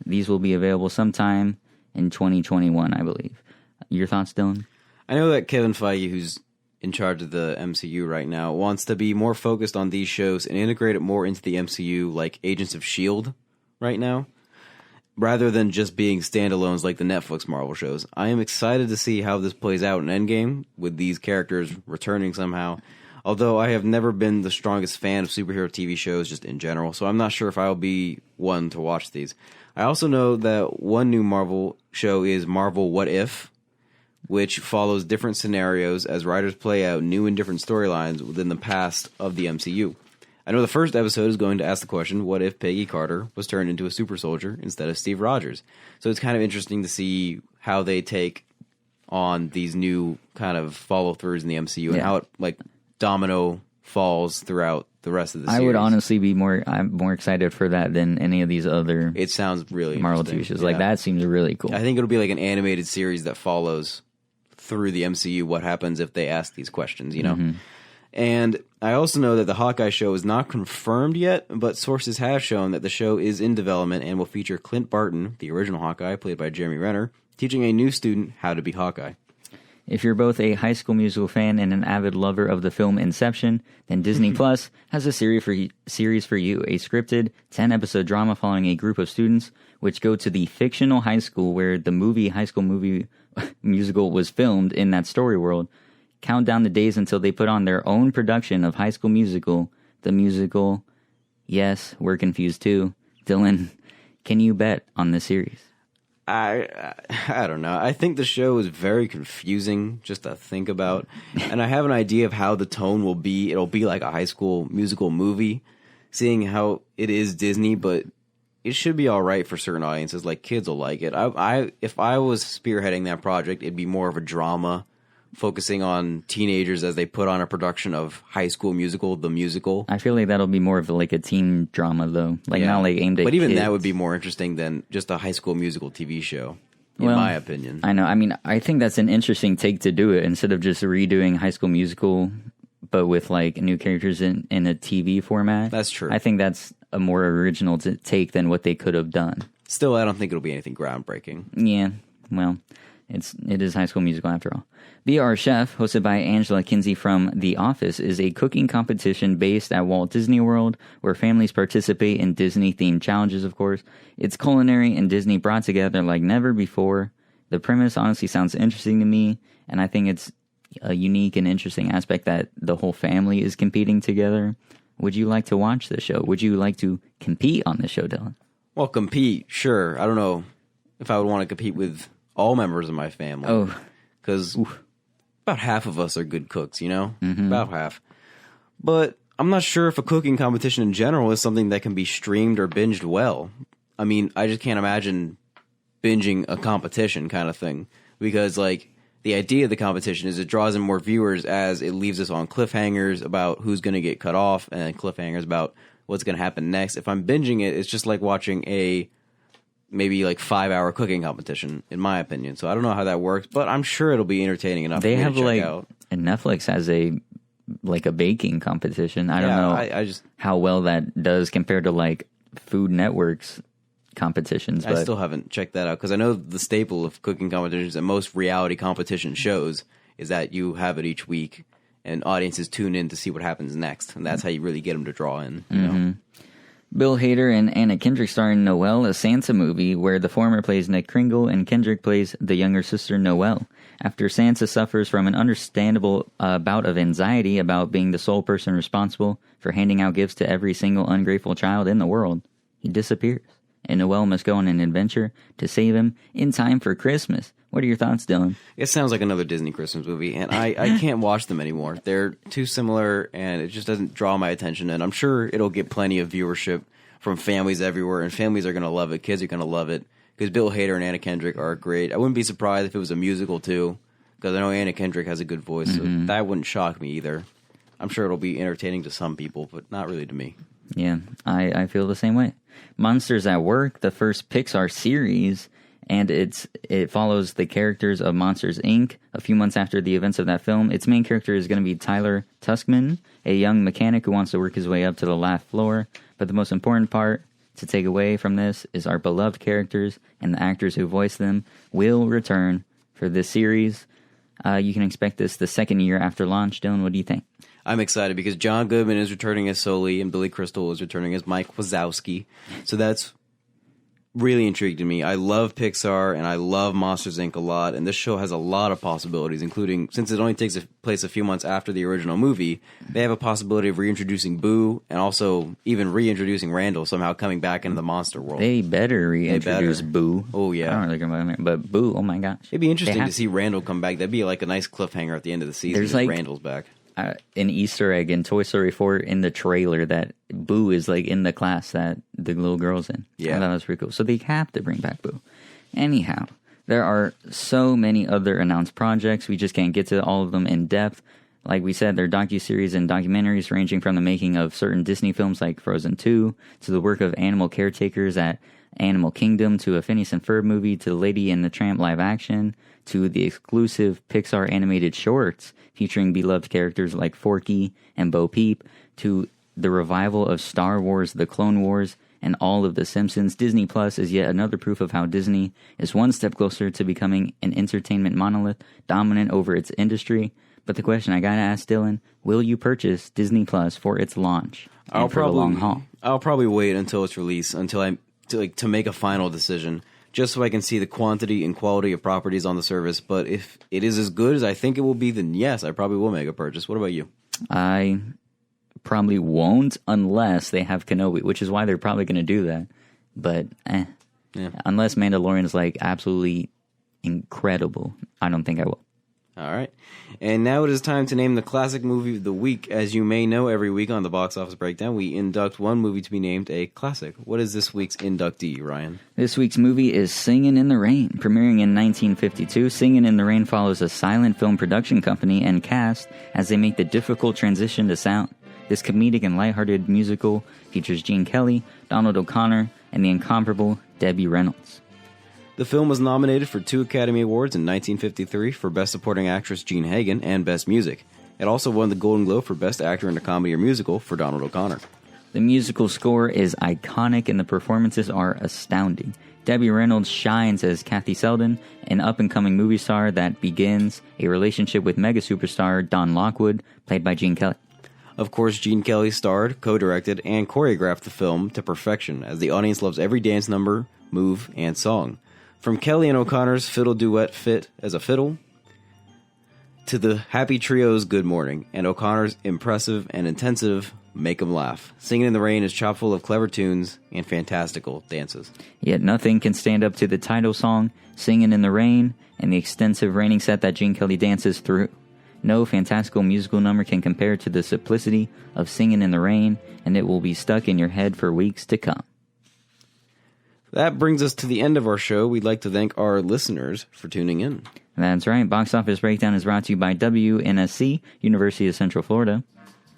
These will be available sometime in 2021, I believe. Your thoughts, Dylan? I know that Kevin Feige, who's in charge of the MCU right now, wants to be more focused on these shows and integrate it more into the MCU, like Agents of S.H.I.E.L.D. right now, rather than just being standalones like the Netflix Marvel shows. I am excited to see how this plays out in Endgame, with these characters returning somehow, although I have never been the strongest fan of superhero TV shows just in general, so I'm not sure if I'll be one to watch these. I also know that one new Marvel show is Marvel What If, which follows different scenarios as writers play out new and different storylines within the past of the MCU. I know the first episode is going to ask the question, what if Peggy Carter was turned into a super soldier instead of Steve Rogers? So it's kind of interesting to see how they take on these new kind of follow-throughs in the MCU and how it, like, domino falls throughout the rest of the series. I would honestly be I'm more excited for that than any of these other It sounds really Marvel interesting. TV shows. Yeah. Like, that seems really cool. I think it'll be like an animated series that follows through the MCU what happens if they ask these questions, you know? And I also know that the Hawkeye show is not confirmed yet, but sources have shown that the show is in development and will feature Clint Barton, the original Hawkeye, played by Jeremy Renner, teaching a new student how to be Hawkeye. If you're both a High School Musical fan and an avid lover of the film Inception, then Disney Plus has a series for you, a scripted 10-episode drama following a group of students which go to the fictional high school where the movie High School Musical was filmed in that story world. Count down the days until they put on their own production of High School Musical, the musical. Yes, we're confused too. Dylan, can you bet on this series? I don't know. I think the show is very confusing just to think about. And I have an idea of how the tone will be. It'll be like a High School Musical movie, seeing how it is Disney, but it should be all right for certain audiences. Like, kids will like it. If I was spearheading that project, it'd be more of a drama, focusing on teenagers as they put on a production of High School Musical, the musical. I feel like that'll be more of like a teen drama, though. Like, not like aimed at But even kids. that would be more interesting than just a High School Musical TV show, in my opinion. I know. I mean, I think that's an interesting take to do it instead of just redoing High School Musical, but with like new characters in a TV format. That's true. I think that's a more original take than what they could have done. Still, I don't think it'll be anything groundbreaking. Yeah, well, it is High School Musical after all. Be Our Chef, hosted by Angela Kinsey from The Office, is a cooking competition based at Walt Disney World where families participate in Disney-themed challenges, of course. It's culinary and Disney brought together like never before. The premise honestly sounds interesting to me, and I think it's a unique and interesting aspect that the whole family is competing together. Would you like to watch this show? Would you like to compete on this show, Dylan? Well, compete, sure. I don't know if I would want to compete with all members of my family. Oh. Because about half of us are good cooks, you know? About half. But I'm not sure if a cooking competition in general is something that can be streamed or binged well. I mean, I just can't imagine binging a competition kind of thing. Because, like, the idea of the competition is it draws in more viewers as it leaves us on cliffhangers about who's going to get cut off and cliffhangers about what's going to happen next. If I'm binging it, it's just like watching a maybe like 5-hour cooking competition, in my opinion. So I don't know how that works, but I'm sure it'll be entertaining enough. They for me have to check like, out. and Netflix has a baking competition. I don't know I just how well that does compared to like Food Network's competitions. But I still haven't checked that out because I know the staple of cooking competitions and most reality competition shows is that you have it each week and audiences tune in to see what happens next, and that's how you really get them to draw in. You know? Bill Hader and Anna Kendrick star in Noelle, a Sansa movie where the former plays Nick Kringle and Kendrick plays the younger sister Noelle. After Sansa suffers from an understandable bout of anxiety about being the sole person responsible for handing out gifts to every single ungrateful child in the world, he disappears, and Noelle must go on an adventure to save him in time for Christmas. What are your thoughts, Dylan? It sounds like another Disney Christmas movie, and I can't watch them anymore. They're too similar, and it just doesn't draw my attention, and I'm sure it'll get plenty of viewership from families everywhere, and families are going to love it. Kids are going to love it, because Bill Hader and Anna Kendrick are great. I wouldn't be surprised if it was a musical, too, because I know Anna Kendrick has a good voice, so that wouldn't shock me either. I'm sure it'll be entertaining to some people, but not really to me. Yeah, I feel the same way. Monsters at Work, the first Pixar series, and it follows the characters of Monsters, Inc. A few months after the events of that film. Its main character is going to be Tyler Tuskman, a young mechanic who wants to work his way up to the last floor. But the most important part to take away from this is our beloved characters and the actors who voice them will return for this series. You can expect this the second year after launch. Dylan, what do you think? I'm excited because John Goodman is returning as Sully and Billy Crystal is returning as Mike Wazowski. So that's really intrigued me. I love Pixar and I love Monsters, Inc. a lot, and this show has a lot of possibilities, including, since it only takes place a few months after the original movie, they have a possibility of reintroducing Boo and also even reintroducing Randall, somehow coming back into the monster world. They better reintroduce Boo. Oh, yeah. I don't really care about him, but Boo, oh my gosh. It'd be interesting to see Randall come back. That'd be like a nice cliffhanger at the end of the season. There's like, like Randall's back. An Easter egg in Toy Story 4 in the trailer that Boo is like in the class that the little girl's in. Yeah. I thought that was pretty cool. So they have to bring back Boo. Anyhow, there are so many other announced projects. We just can't get to all of them in depth. Like we said, there are docuseries and documentaries ranging from the making of certain Disney films like Frozen 2 to the work of animal caretakers at Animal Kingdom to a Phineas and Ferb movie to Lady and the Tramp live action to the exclusive Pixar animated shorts featuring beloved characters like Forky and Bo Peep to the revival of Star Wars, The Clone Wars, and all of The Simpsons. Disney Plus is yet another proof of how Disney is one step closer to becoming an entertainment monolith dominant over its industry. But the question I gotta ask Dylan, will you purchase Disney Plus for its launch and for the long haul? I'll probably wait until it's released, to make a final decision, just so I can see the quantity and quality of properties on the service. But if it is as good as I think it will be, then yes, I probably will make a purchase. What about you? I probably won't unless they have Kenobi, which is why they're probably going to do that. But unless Mandalorian is like absolutely incredible, I don't think I will. All right. And now it is time to name the classic movie of the week. As you may know, every week on the Box Office Breakdown, we induct one movie to be named a classic. What is this week's inductee, Ryan? This week's movie is Singin' in the Rain. Premiering in 1952, Singin' in the Rain follows a silent film production company and cast as they make the difficult transition to sound. This comedic and lighthearted musical features Gene Kelly, Donald O'Connor, and the incomparable Debbie Reynolds. The film was nominated for 2 Academy Awards in 1953 for Best Supporting Actress Gene Hagen and Best Music. It also won the Golden Globe for Best Actor in a Comedy or Musical for Donald O'Connor. The musical score is iconic and the performances are astounding. Debbie Reynolds shines as Kathy Selden, an up-and-coming movie star that begins a relationship with mega superstar Don Lockwood, played by Gene Kelly. Of course, Gene Kelly starred, co-directed, and choreographed the film to perfection, as the audience loves every dance number, move, and song. From Kelly and O'Connor's fiddle duet Fit as a Fiddle, to the Happy Trio's Good Morning, and O'Connor's impressive and intensive Make 'em Laugh. Singin' in the Rain is chock full of clever tunes and fantastical dances. Yet nothing can stand up to the title song, Singin' in the Rain, and the extensive raining set that Gene Kelly dances through. No fantastical musical number can compare to the simplicity of Singin' in the Rain, and it will be stuck in your head for weeks to come. That brings us to the end of our show. We'd like to thank our listeners for tuning in. That's right. Box Office Breakdown is brought to you by WNSC, University of Central Florida,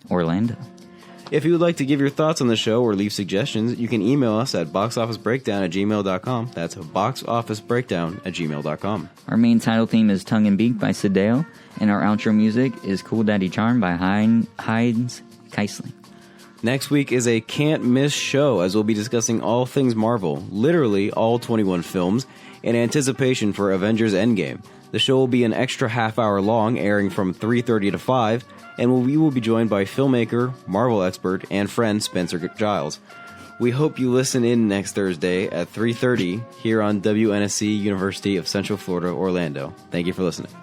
Orlando. If you would like to give your thoughts on the show or leave suggestions, you can email us at boxofficebreakdown@gmail.com. That's boxofficebreakdown@gmail.com. Our main title theme is Tongue and Beak by Sadeo, and our outro music is Cool Daddy Charm by Heinz Keisling. Next week is a can't-miss show, as we'll be discussing all things Marvel, literally all 21 films, in anticipation for Avengers Endgame. The show will be an extra half-hour long, airing from 3:30 to 5, and we will be joined by filmmaker, Marvel expert, and friend Spencer Giles. We hope you listen in next Thursday at 3:30 here on WNSC University of Central Florida, Orlando. Thank you for listening.